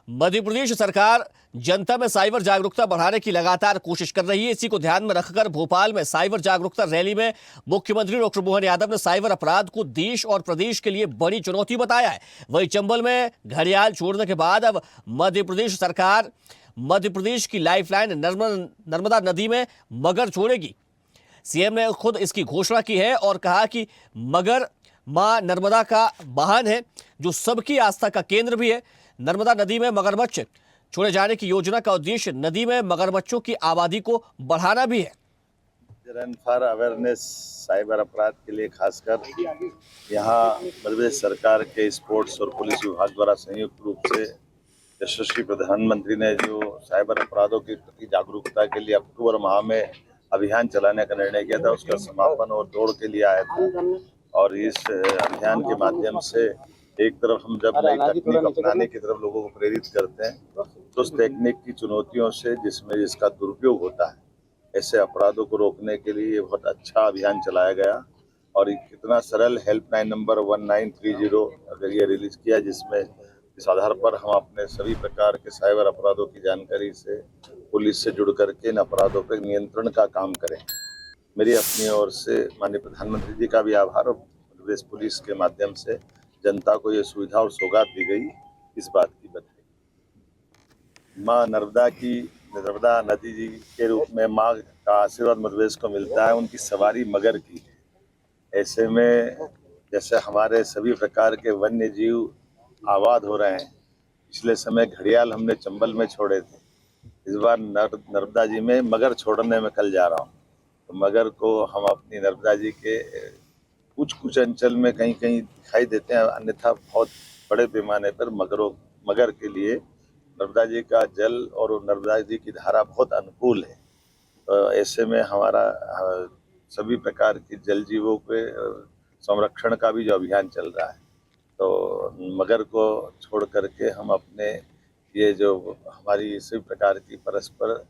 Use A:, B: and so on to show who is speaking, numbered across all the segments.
A: मध्य प्रदेश सरकार जनता में साइबर जागरूकता बढ़ाने की लगातार कोशिश कर रही है। इसी को ध्यान में रखकर भोपाल में साइबर जागरूकता रैली में मुख्यमंत्री डॉक्टर मोहन यादव ने साइबर अपराध को देश और प्रदेश के लिए बड़ी चुनौती बताया है। वहीं चंबल में घड़ियाल छोड़ने के बाद अब मध्य प्रदेश सरकार मध्य प्रदेश की लाइफलाइन नर्मदा नदी में मगर छोड़ेगी। सीएम ने खुद इसकी घोषणा की है और कहा कि मगर मां नर्मदा का वाहन है जो सबकी आस्था का केंद्र भी है। नर्मदा नदी में मगरमच्छ छोड़े जाने की योजना का उद्देश्य नदी में मगरमच्छों की आबादी को बढ़ाना भी है।
B: रन फॉर अवेयरनेस साइबर अपराध के लिए खासकर यहाँ मध्य प्रदेश सरकार के स्पोर्ट्स और पुलिस विभाग द्वारा संयुक्त रूप से यशस्वी प्रधानमंत्री ने जो साइबर अपराधों के प्रति जागरूकता के लिए अक्टूबर माह में अभियान चलाने का निर्णय किया था, उसका समापन और दौड़ के लिए आया था। और इस अभियान के माध्यम से एक तरफ हम जब नई तकनीक अपनाने की तरफ लोगों को प्रेरित करते हैं तो उस तकनीक की चुनौतियों से जिसका दुरुपयोग होता है, ऐसे अपराधों को रोकने के लिए ये बहुत अच्छा अभियान चलाया गया। और कितना सरल हेल्पलाइन नंबर 1930 अगर ये रिलीज किया, जिसमें इस आधार पर हम अपने सभी प्रकार के साइबर अपराधों की जानकारी से पुलिस से जुड़ करके इन अपराधों पर नियंत्रण का काम करें। मेरी अपनी ओर से माननीय प्रधानमंत्री जी का भी आभार और मध्य प्रदेश पुलिस के माध्यम से जनता को ये सुविधा और सौगात दी गई, इस बात की बधाई। माँ नर्मदा नदी जी के रूप में माँ का आशीर्वाद मध्य प्रदेश को मिलता है, उनकी सवारी मगर की है। ऐसे में जैसे हमारे सभी प्रकार के वन्य जीव आबाद हो रहे हैं, पिछले समय घड़ियाल हमने चंबल में छोड़े थे, इस बार नर्मदा जी में मगर छोड़ने में कल जा रहा हूँ। तो मगर को हम अपनी नर्मदा जी के कुछ अंचल में कहीं कहीं दिखाई देते हैं, अन्यथा बहुत बड़े पैमाने पर मगर के लिए नर्मदा जी का जल और नर्मदा जी की धारा बहुत अनुकूल है। तो ऐसे में हमारा सभी प्रकार के जल जीवों के संरक्षण का भी जो अभियान चल रहा है, तो मगर को छोड़ करके हम अपने ये जो हमारी सभी प्रकार की परस्पर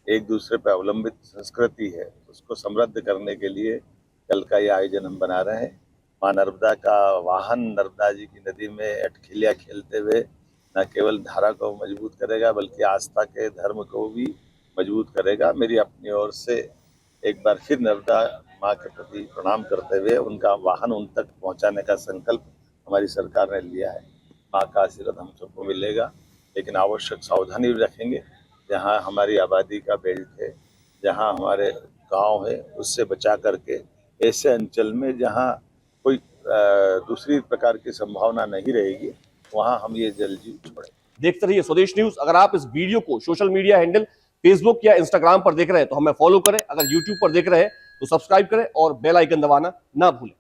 B: एक दूसरे पर अवलंबित संस्कृति है, उसको समृद्ध करने के लिए कल का ये आयोजन हम बना रहे हैं। माँ नर्मदा का वाहन नर्मदा जी की नदी में अटखिलिया खेलते हुए न केवल धारा को मजबूत करेगा बल्कि आस्था के धर्म को भी मजबूत करेगा। मेरी अपनी ओर से एक बार फिर नर्मदा माँ के प्रति प्रणाम करते हुए उनका वाहन उन तक पहुँचाने का संकल्प हमारी सरकार ने लिया है। माँ का आशीर्वाद हम सबको मिलेगा, लेकिन आवश्यक सावधानी भी रखेंगे। जहाँ हमारी आबादी का बेल्ट है, जहाँ हमारे गांव है, उससे बचा करके ऐसे अंचल में जहाँ कोई दूसरी प्रकार की संभावना नहीं रहेगी, वहाँ हम ये जल जीव छोड़ें।
A: देखते रहिए स्वदेश न्यूज। अगर आप इस वीडियो को सोशल मीडिया हैंडल फेसबुक या इंस्टाग्राम पर देख रहे हैं तो हमें फॉलो करें। अगर यूट्यूब पर देख रहे हैं तो सब्सक्राइब करें और बेल आइकन दबाना ना भूलें।